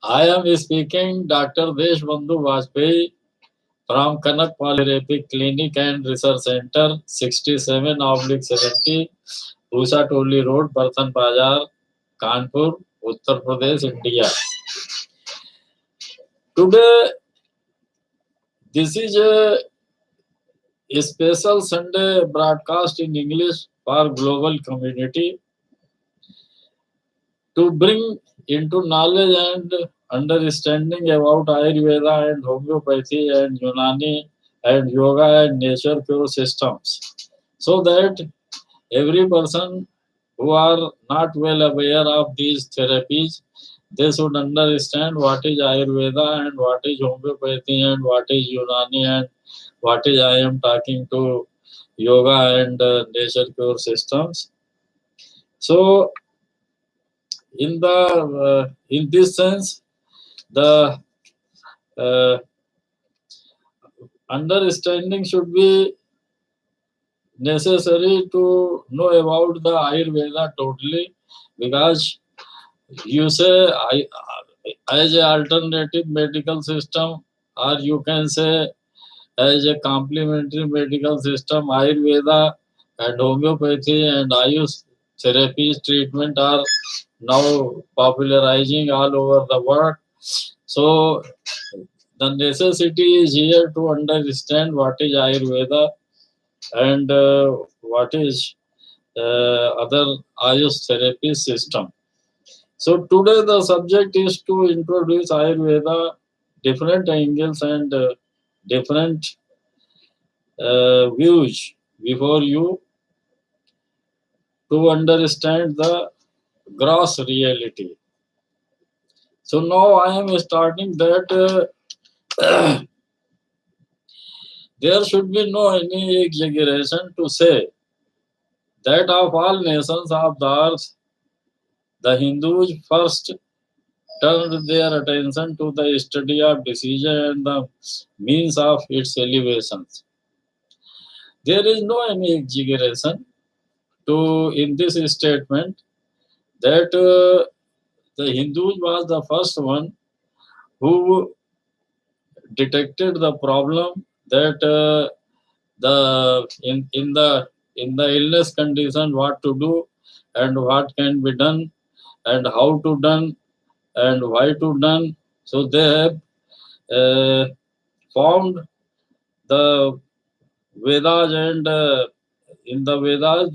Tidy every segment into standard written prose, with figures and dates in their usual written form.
I am speaking Dr. Deshbandhu Vajpayee from Kanak Polytherapy Clinic and Research Center, 67/70, Pusa Toli Road, Barthan Bazar, Kanpur, Uttar Pradesh, India. Today, this is a special Sunday broadcast in English for global community to bring into knowledge and understanding about Ayurveda and homeopathy and Unani and yoga and nature cure systems, so that every person who are not well aware of these therapies, they should understand what is Ayurveda and what is homeopathy and what is Unani and what is I am talking to yoga and nature cure systems. So in this sense, the uh, understanding should be necessary to know about the Ayurveda totally, because you say as a alternative medical system, or you can say as a complementary medical system, Ayurveda and homeopathy and Ayush therapies treatment are now popularizing all over the world. So the necessity is here to understand what is Ayurveda and what is other Ayush therapy system. So today the subject is to introduce Ayurveda, different angles and different views before you to understand the gross reality. So now I am starting that there should be no any exaggeration to say that of all nations of the earth, the Hindus first turned their attention to the study of disease and the means of its elevations. There is no any exaggeration to in this statement that the Hindus was the first one who detected the problem that the in the illness condition what to do and what can be done and how to done and why to done. So they have uh, found the Vedas and in the Vedas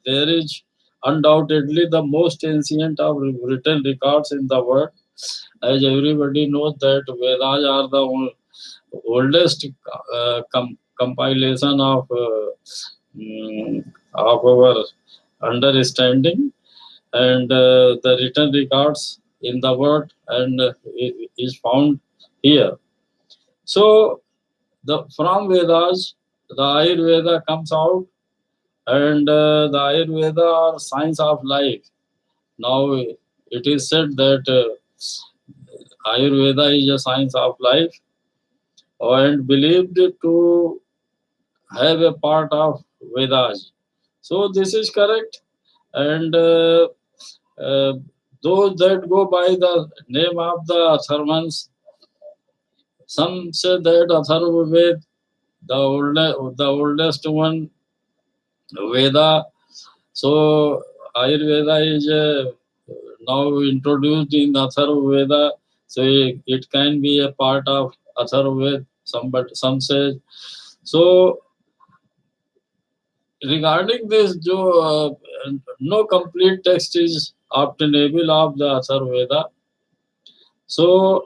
there is undoubtedly the most ancient of written records in the world. As everybody knows that Vedas are the oldest compilation of our understanding and the written records in the world and is found here. So the from Vedas, the Ayurveda comes out, and the Ayurveda or science of life. Now it is said that Ayurveda is a science of life and believed to have a part of Vedas. So this is correct, and uh, those that go by the name of the Atharvans, some say that Atharvaved, the oldest one Veda. So Ayurveda is now introduced in Atharvaveda, so it can be a part of Atharvaveda. Some say so. Regarding this, no complete text is obtainable of the Atharvaveda. So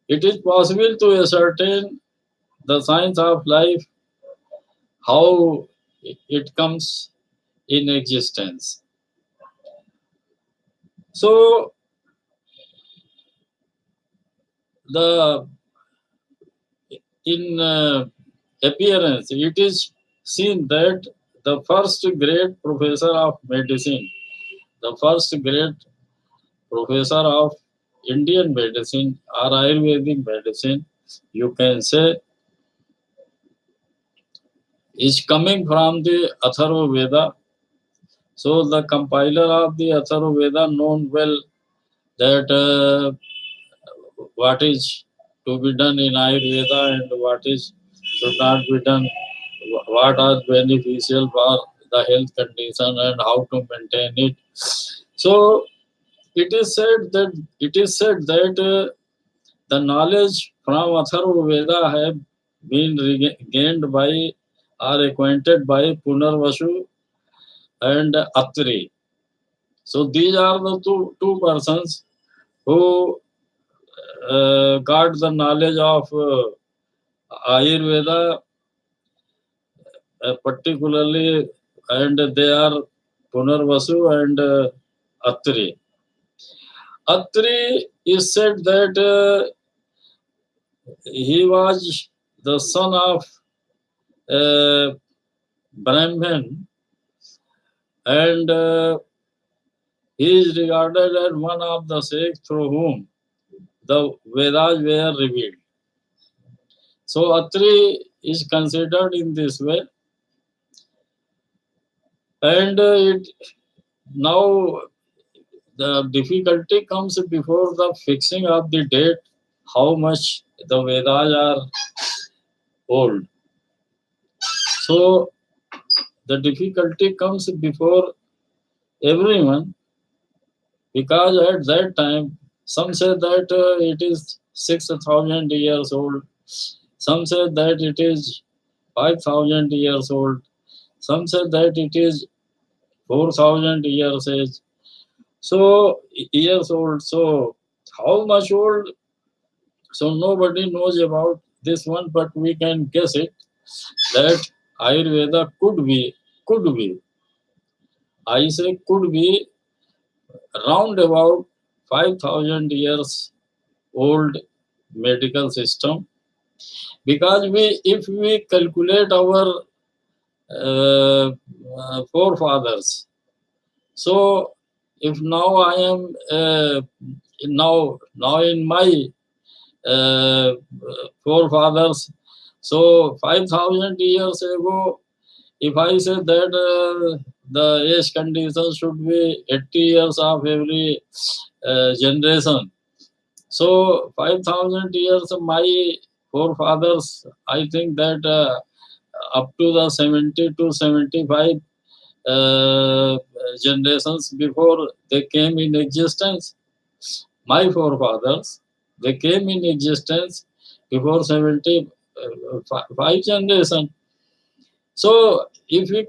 it is possible to ascertain the science of life, how it comes in existence. So the in appearance, it is seen that the first great professor of medicine, the first great professor of Indian medicine or Ayurvedic medicine, you can say, is coming from the Atharva Veda. So the compiler of the Atharva Veda, known well that what is to be done in Ayurveda and what is should not be done, what are beneficial for the health condition and how to maintain it. So it is said that the knowledge from Atharva Veda have been gained by or acquainted by Punarvasu and Atri. So these are the two persons who got the knowledge of Ayurveda particularly, and they are Punarvasu and Atri. Atri is said that he was the son of a Brahmin, and he is regarded as one of the sages through whom the Vedas were revealed. So Atri is considered in this way, and it now the difficulty comes before the fixing of the date, how much the Vedas are old. So the difficulty comes before everyone, because at that time some say that it is 6,000 years old, some say that it is 5,000 years old, some say that it is 4,000 years age. So years old. So how much old? So nobody knows about this one, but we can guess it that Ayurveda could be. I say could be round about 5,000 years old medical system, because if we calculate our forefathers, so if now I am now in my uh, forefathers, so 5,000 years ago, if I say that the age condition should be 80 years of every generation, so 5,000 years my forefathers, I think that up to the 70 to 75 uh, generations before they came in existence, my forefathers, they came in existence before 75 generation. So if we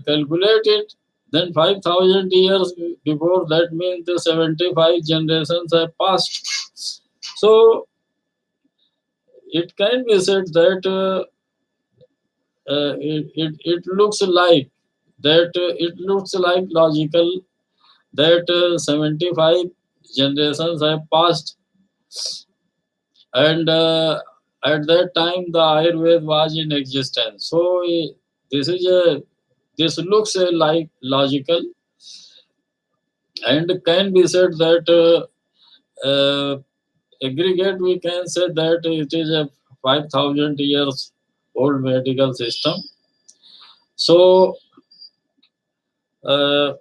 calculate it, then 5,000 years before, that means the 75 generations have passed. So it can be said that it looks like it looks like logical that 75 generations have passed, and at that time the Ayurveda was in existence. So this is a this looks like logical, and can be said that aggregate we can say that it is a 5,000 years old medical system. So uh,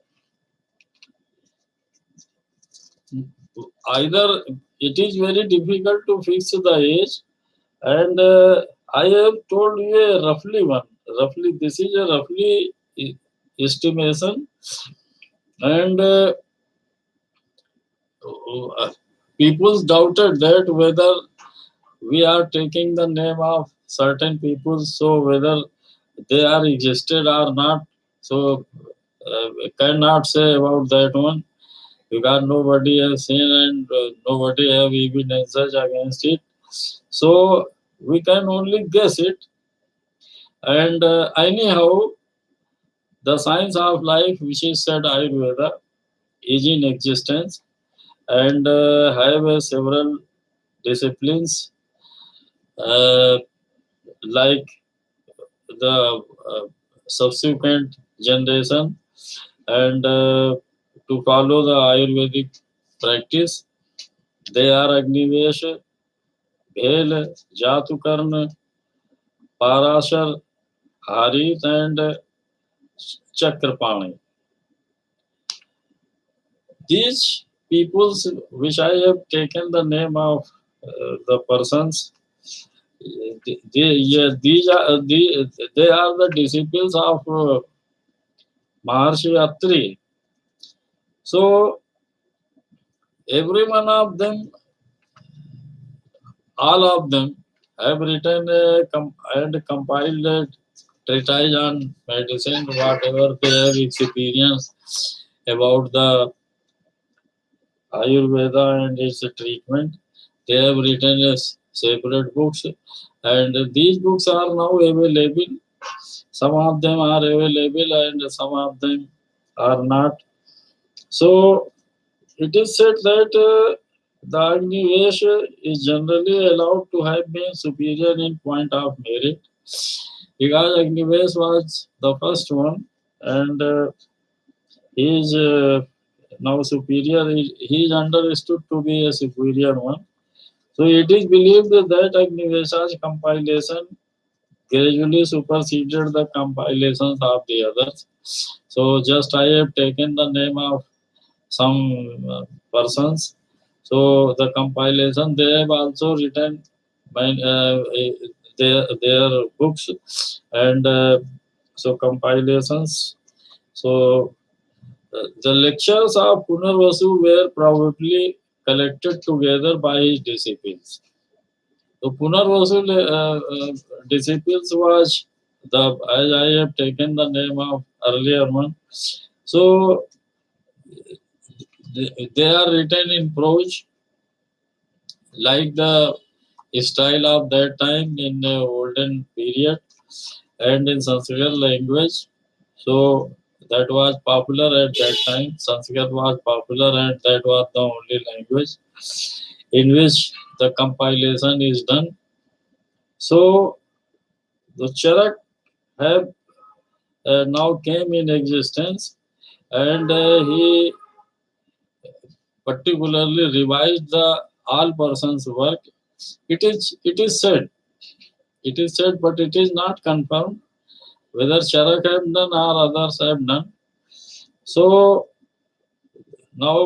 either it is very difficult to fix the age, and I have told you a roughly this is a roughly estimation, and people doubted that whether we are taking the name of certain people, so whether they are existed or not. So we cannot say about that one, because nobody has seen and nobody have evidences against it. So we can only guess it. And anyhow, the science of life, which is said Ayurveda, is in existence, and have several disciplines uh, like the subsequent generation, and to follow the Ayurvedic practice. They are Agnivesh, Bhel, Jatukarna, Parashar, Harit, and Chakrapani. These peoples which I have taken the name of the persons. Yeah, they are the disciples of Maharshi Atri. So every one of them, all of them, have written and compiled a treatise on medicine, whatever they have experienced about the Ayurveda and its treatment. They have written as separate books, and these books are now available. Some of them are available, and some of them are not. So it is said that the Agnivesh is generally allowed to have been superior in point of merit because Agnivesh was the first one, and he is now superior. He is understood to be a superior one. So it is believed that Agnivesha's compilation gradually superseded the compilations of the others. So just I have taken the name of some persons. So the compilation they have also written their books and so compilations. So the lectures of Punarvasu were probably collected together by his disciples. So Punarvasu disciples was the as I have taken the name of earlier one. So they are written in prose like the style of that time in the olden period and in Sanskrit language. So that was popular at that time. Sanskrit was popular and that was the only language in which the compilation is done. So the Charak have now came in existence and he particularly revised the all persons work. It is said but it is not confirmed whether Charak have done or others have done. So now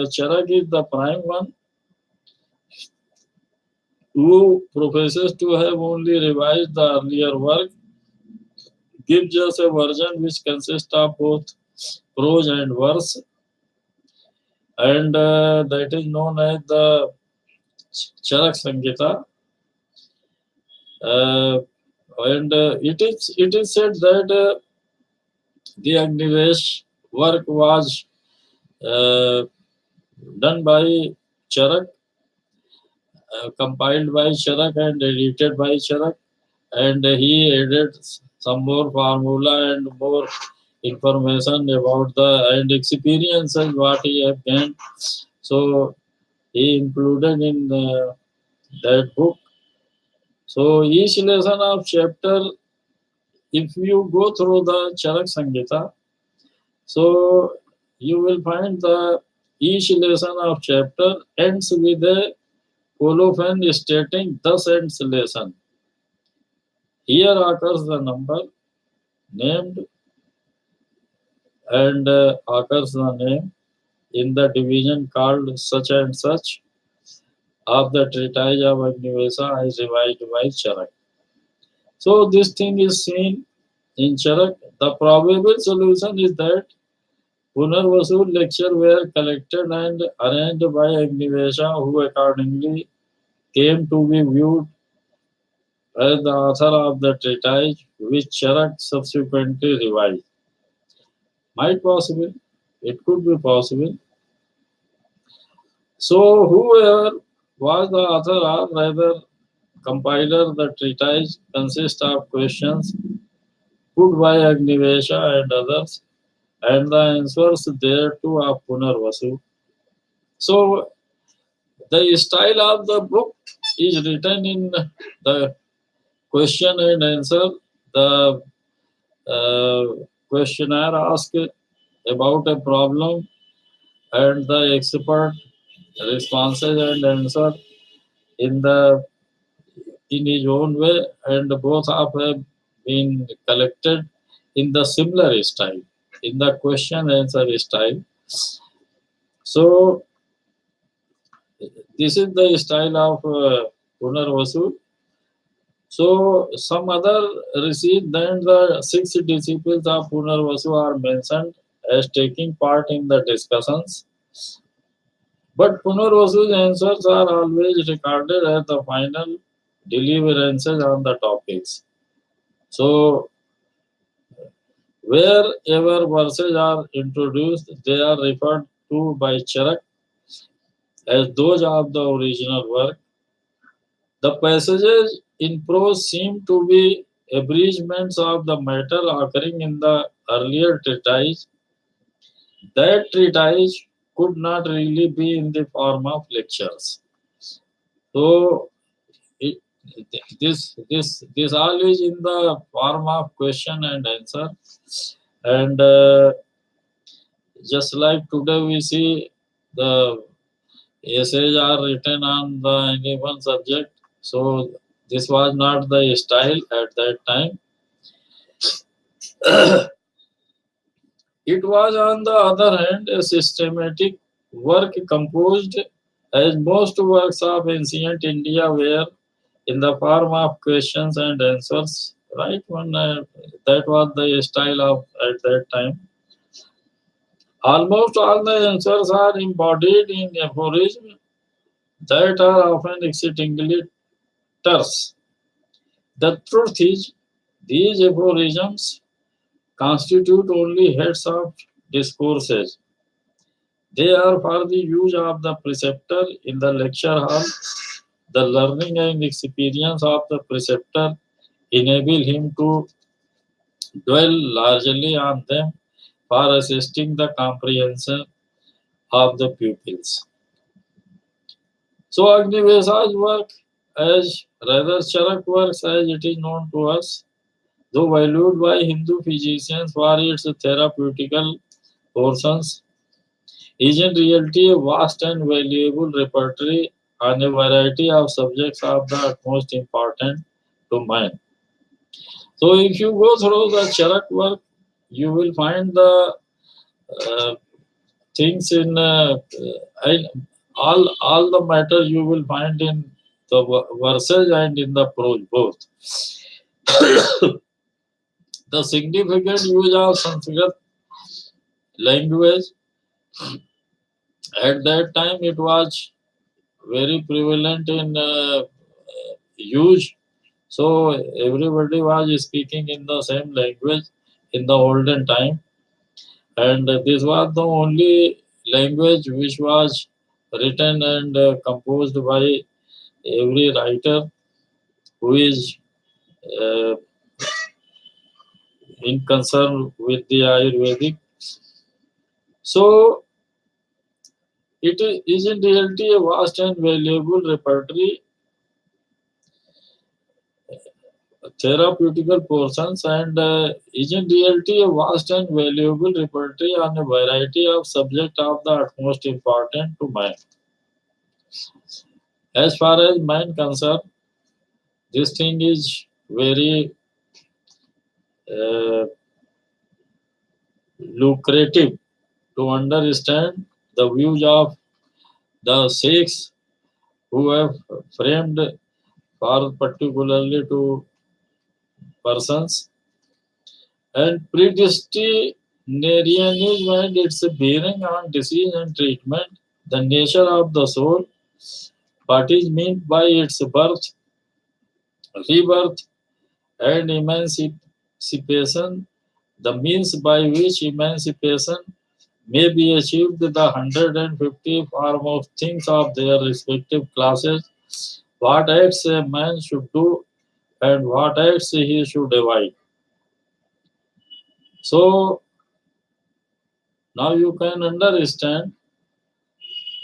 Charak is the prime one who professes to have only revised the earlier work, gives us a version which consists of both prose and verse, and that is known as the Charak Sangita. Uh, and it is said that the Agnivesh work was uh, done by Charak, compiled by Charak and edited by Charak, and he added some more formula and more information about the and experiences what he have gained. So he included in that book. So each lesson of chapter, if you go through the Charak Sangita, so you will find the each lesson of chapter ends with a colophon stating thus ends lesson. Here occurs the number named and occurs the name in the division called such and such of the treatise of Agnivesa as revised by Charak. So this thing is seen in Charak. The probable solution is that Punarvasu lecture were collected and arranged by Agnivesha, who accordingly came to be viewed as the author of the treatise, which Charak subsequently revised. Might possible, it could be possible. So whoever was the author or rather compiler, the treatise consists of questions put by Agnivesha and others, and the answers thereto of Punarvasu. So the style of the book is written in the question and answer. The questionnaire asks about a problem, and the expert responses and answer in the in his own way, and both have been collected in the similar style, in the question answer style. So This is the style of Punarvasu. So some other rishis, then the six disciples of Punarvasu are mentioned as taking part in the discussions. But Punarvasu's answers are always recorded as the final deliverances on the topics. So wherever verses are introduced, they are referred to by Charak as those of the original work. The passages in prose seem to be abridgments of the matter occurring in the earlier treatise. That treatise could not really be in the form of lectures. So it, this all is in the form of question and answer, and just like today we see the essays are written on the any one subject. So this was not the style at that time. It was, on the other hand, a systematic work composed, as most works of ancient India were, in the form of questions and answers. Right? That was the style of at that time. Almost all the answers are embodied in aphorisms that are often exceedingly terse. The truth is, these aphorisms constitute only heads of discourses. They are for the use of the preceptor in the lecture hall. The learning and experience of the preceptor enable him to dwell largely on them for assisting the comprehension of the pupils. So Agnivesa's work, as rather Charak works as it is known to us, though valued by Hindu physicians for its therapeutical portions, is in reality a vast and valuable repertory on a variety of subjects of the utmost importance to mind. So if you go through the Charak work, you will find the uh, things in all the matter you will find in the verses and in the prose both. The significant use of Sanskrit language at that time, it was very prevalent in use. So everybody was speaking in the same language in the olden time, and this was the only language which was written and composed by every writer who is uh, in concern with the Ayurvedic. So it is in reality a vast and valuable repertory, therapeutical portions, and is in reality a vast and valuable repertory on a variety of subjects of the utmost importance to mind. As far as mind concerned, this thing is very uh, lucrative to understand the views of the Sikhs who have framed for particularly to persons, and predestinarianism and its bearing on disease and treatment, the nature of the soul, what is meant by its birth, rebirth, and emancipation, the means by which emancipation may be achieved, the 150 foremost things of their respective classes, what acts a man should do and what acts he should avoid. So now you can understand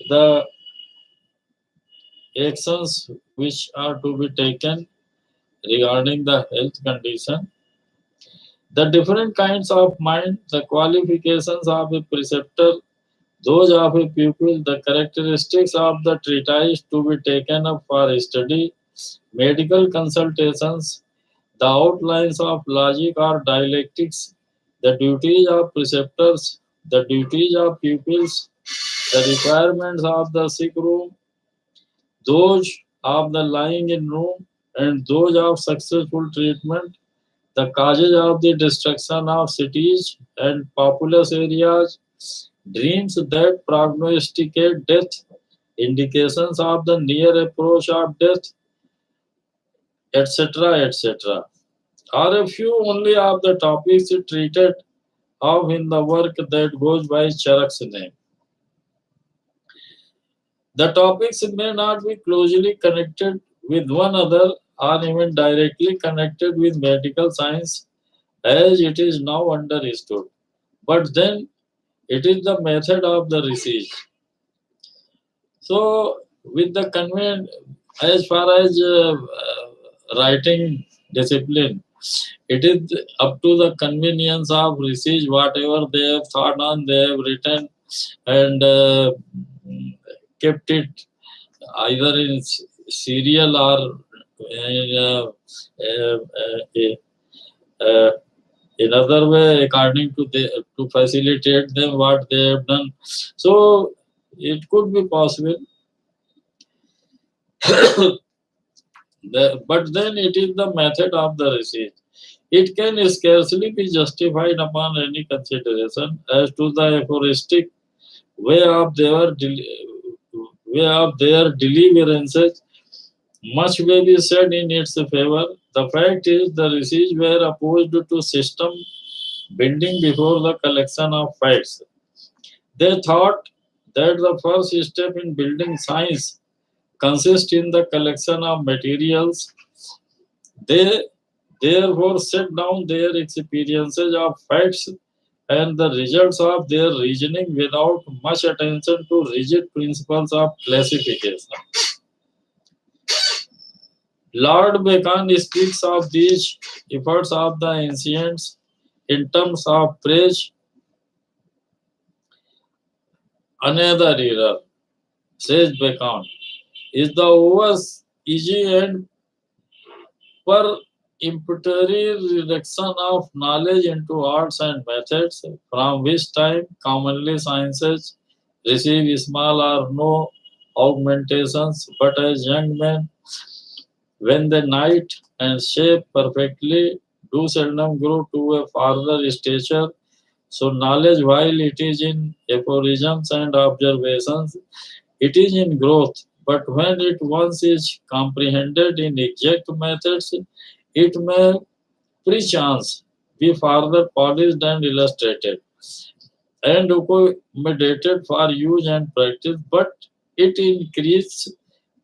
the actions which are to be taken regarding the health condition, the different kinds of mind, the qualifications of a preceptor, those of a pupil, the characteristics of the treatise to be taken up for study, medical consultations, the outlines of logic or dialectics, the duties of preceptors, the duties of pupils, the requirements of the sick room, those of the lying in room, and those of successful treatment, the causes of the destruction of cities and populous areas, dreams that prognosticate death, indications of the near approach of death, etc., etc., are a few only of the topics treated of in the work that goes by Charak's name. The topics may not be closely connected with one another or even directly connected with medical science as it is now understood. But then it is the method of the research. So, with the convent, as far as writing discipline, it is up to the convenience of research, whatever they have thought on, they have written and kept it either in serial or uh, uh, uh, uh, in other way according to to facilitate them what they have done. So it could be possible. But then it is the method of the research. It can scarcely be justified upon any consideration as to the aphoristic way of their deliverances. Much may be said in its favor. The fact is, the research were opposed to system building before the collection of facts. They thought that the first step in building science consists in the collection of materials. They therefore set down their experiences of facts and the results of their reasoning without much attention to rigid principles of classification. Lord Bacon speaks of these efforts of the ancients in terms of praise. Another error, says Bacon, is the over easy and peremptory reduction of knowledge into arts and methods, from which time commonly sciences receive small or no augmentations, but as young men, when they knight and shape perfectly, do seldom grow to a farther stature. So knowledge, while it is in aphorisms and observations, it is in growth. But when it once is comprehended in exact methods, it may perchance be further polished and illustrated and accommodated for use and practice, but it increases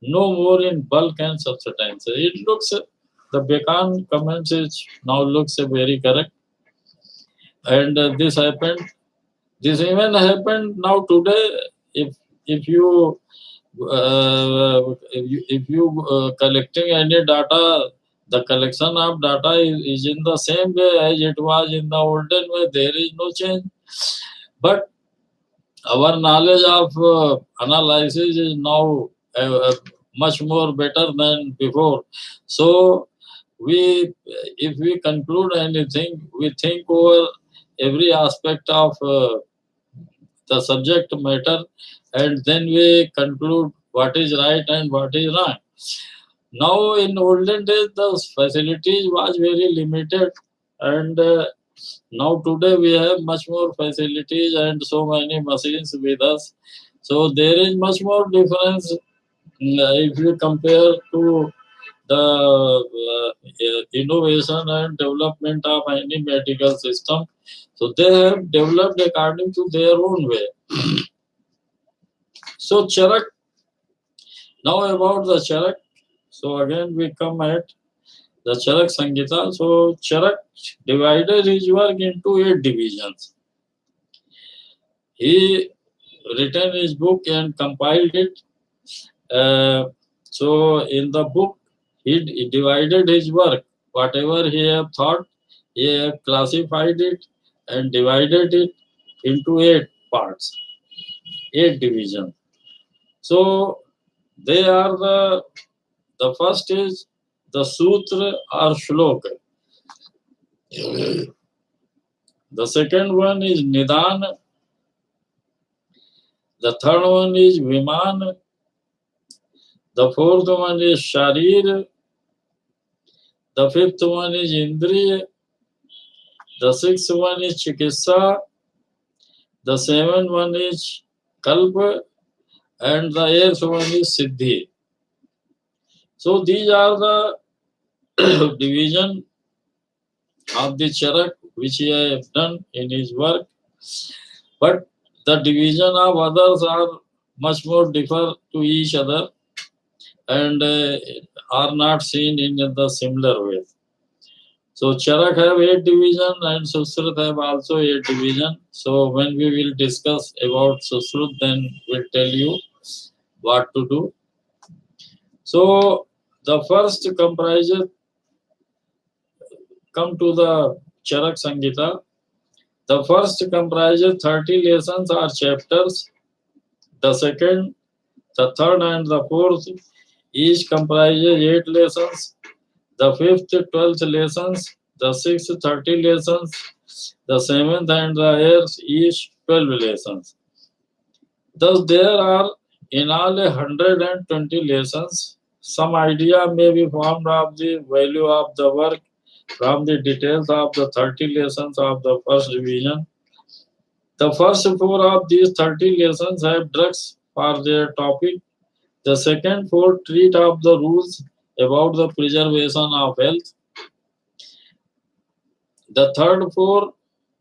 no more in bulk and substance. It looks the Bacon comments is now looks very correct, and this happened. This even happened now today. If if you collecting any data, the collection of data is in the same way as it was in the olden way. There is no change, but our knowledge of analysis is now much more better than before. So we, if we conclude anything, we think over every aspect of the subject matter, and then we conclude what is right and what is wrong. Now, in olden days, the facilities was very limited, and now today we have much more facilities and so many machines with us. So there is much more difference if you compare to the innovation and development of any medical system. So they have developed according to their own way. So Charak, now about the Charak. So again we come at the Charak Sangita. So Charak divided his work into 8 divisions. He written his book and compiled it. So in the book, he divided his work. Whatever he have thought, he have classified it and divided it into 8 parts, 8 divisions. So they are the first is the sutra or shloka. The second one is nidan. The third one is viman. The fourth one is Sharir. The fifth one is Indriya. The sixth one is Chikitsa. The seventh one is Kalpa. And the eighth one is Siddhi. So these are the division of the Charak which he have done in his work. But the division of others are much more differ to each other and are not seen in the similar way. So Charak have 8 division and Susrut have also 8 division. So when we will discuss about Susrut, then we'll tell you what to do. So the first comprises come to the Charak Sangita. The first comprises 30 lessons or chapters. The second, the third, and the fourth each comprises 8 lessons. The fifth, 12th lessons. The sixth, 30 lessons. The seventh and the eighth each 12 lessons. Thus, there are in all 120 lessons. Some idea may be formed of the value of the work from the details of the 30 lessons of the first division. The first four of these 30 lessons have drugs for their topic. The second four treat of the rules about the preservation of health. The third four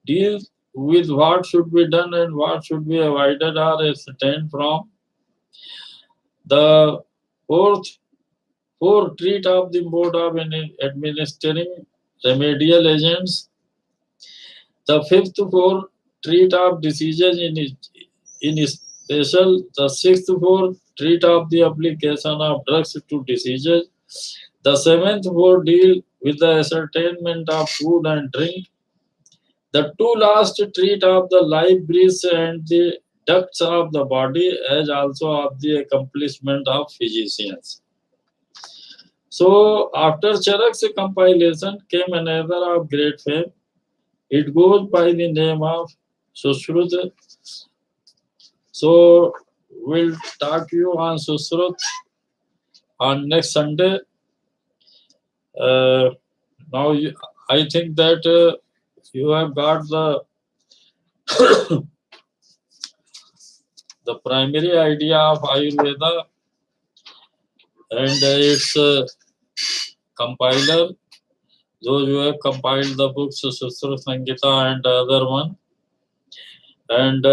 deal with what should be done and what should be avoided or abstained from. The fourth four treat of the mode of administering remedial agents. The fifth four treat of diseases in special. The sixth four treat of the application of drugs to diseases. The seventh four deal with the ascertainment of food and drink. The two last treat of the life breaths and the ducts of the body, as also of the accomplishment of physicians. So, after Charak's compilation came another of great fame. It goes by the name of Sushrut. So, we'll talk you on Sushrut on next Sunday. Uh, now, I think that you have got the primary idea of Ayurveda and its compiler. Those who have compiled the books Sustra Sangita and other one. And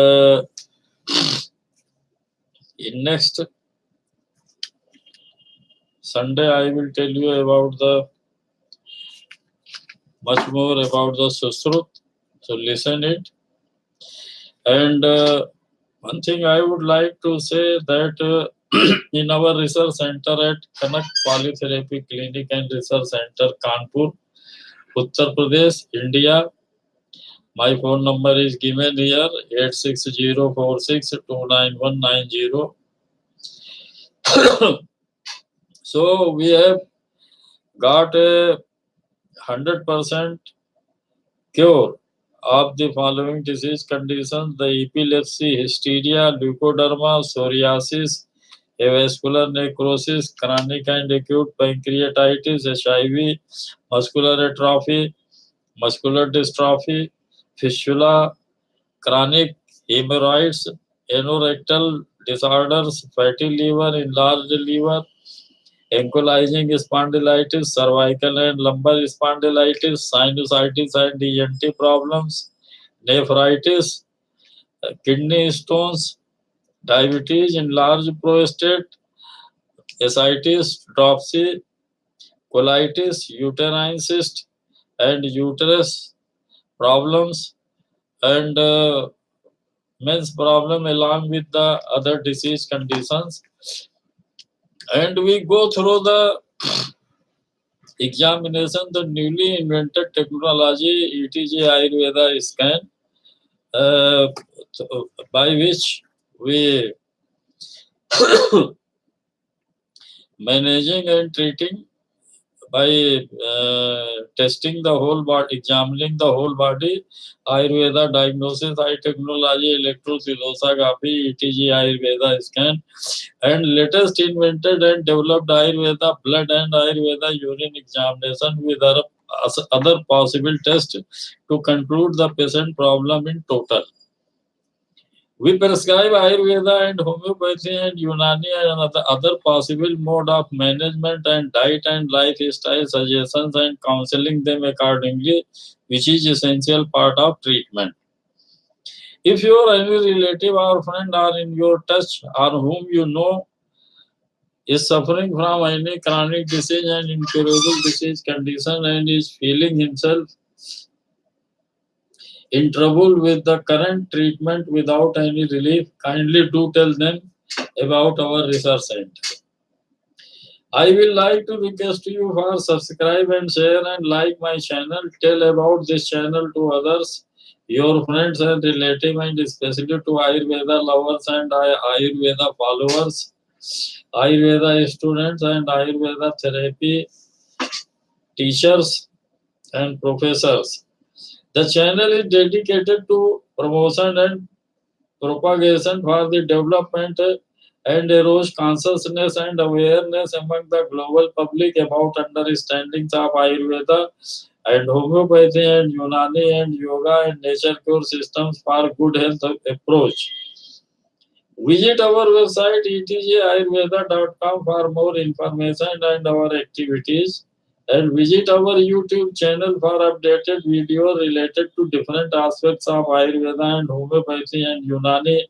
in next Sunday, I will tell you about the much more about the Susrut. So listen it. And one thing I would like to say that in our research center at Kanak Polytherapy Clinic and Research Center, Kanpur, Uttar Pradesh, India. My phone number is given here 86046299190. So we have got a 100% cure of the following disease conditions: the epilepsy, hysteria, leukoderma, psoriasis, avascular necrosis, chronic and acute pancreatitis, HIV, muscular atrophy, muscular dystrophy, fistula, chronic hemorrhoids, anorectal disorders, fatty liver, enlarged liver, ankylosing spondylitis, cervical and lumbar spondylitis, sinusitis and ENT problems, nephritis, kidney stones, diabetes, enlarged prostate, ascites, dropsy, colitis, uterine cyst, and uterus problems, and men's problem along with the other disease conditions. And we go through the examination, the newly invented technology, ETG Ayurveda scan, uh, by which we managing and treating by testing the whole body, examining the whole body, Ayurveda diagnosis, eye technology, electrophysiology, ETG, Ayurveda scan, and latest invented and developed Ayurveda blood and Ayurveda urine examination with other possible tests to conclude the patient problem in total. We prescribe Ayurveda and homeopathy and Unani and other possible mode of management and diet and lifestyle suggestions and counseling them accordingly, which is essential part of treatment. If your any relative or friend are in your touch or whom you know is suffering from any chronic disease and incurable disease condition and is feeling himself in trouble with the current treatment without any relief, kindly do tell them about our research center. I will like to request you for subscribe and share and like my channel. Tell about this channel to others, your friends and relatives, and especially to Ayurveda lovers and Ayurveda followers, Ayurveda students and Ayurveda therapy teachers and professors. The channel is dedicated to promotion and propagation for the development and erodes consciousness and awareness among the global public about understandings of Ayurveda and homeopathy and Unani and yoga and nature cure systems for good health approach. Visit our website etgayurveda.com for more information and our activities, and visit our YouTube channel for updated videos related to different aspects of Ayurveda and homeopathy and Unani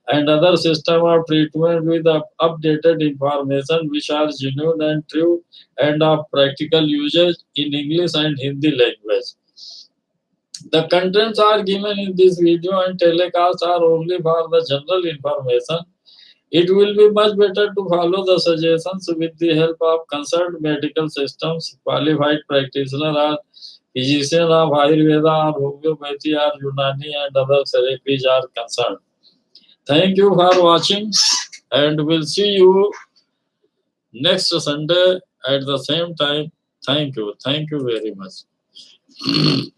and other system of treatment with updated information which are genuine and true and of practical usage in English and Hindi language. The contents are given in this video and telecast are only for the general information. It will be much better to follow the suggestions with the help of concerned medical systems, qualified practitioner or physician of Ayurveda or homeopathy or Unani and other therapies are concerned. Thank you for watching and we'll see you next Sunday at the same time. Thank you. Thank you very much.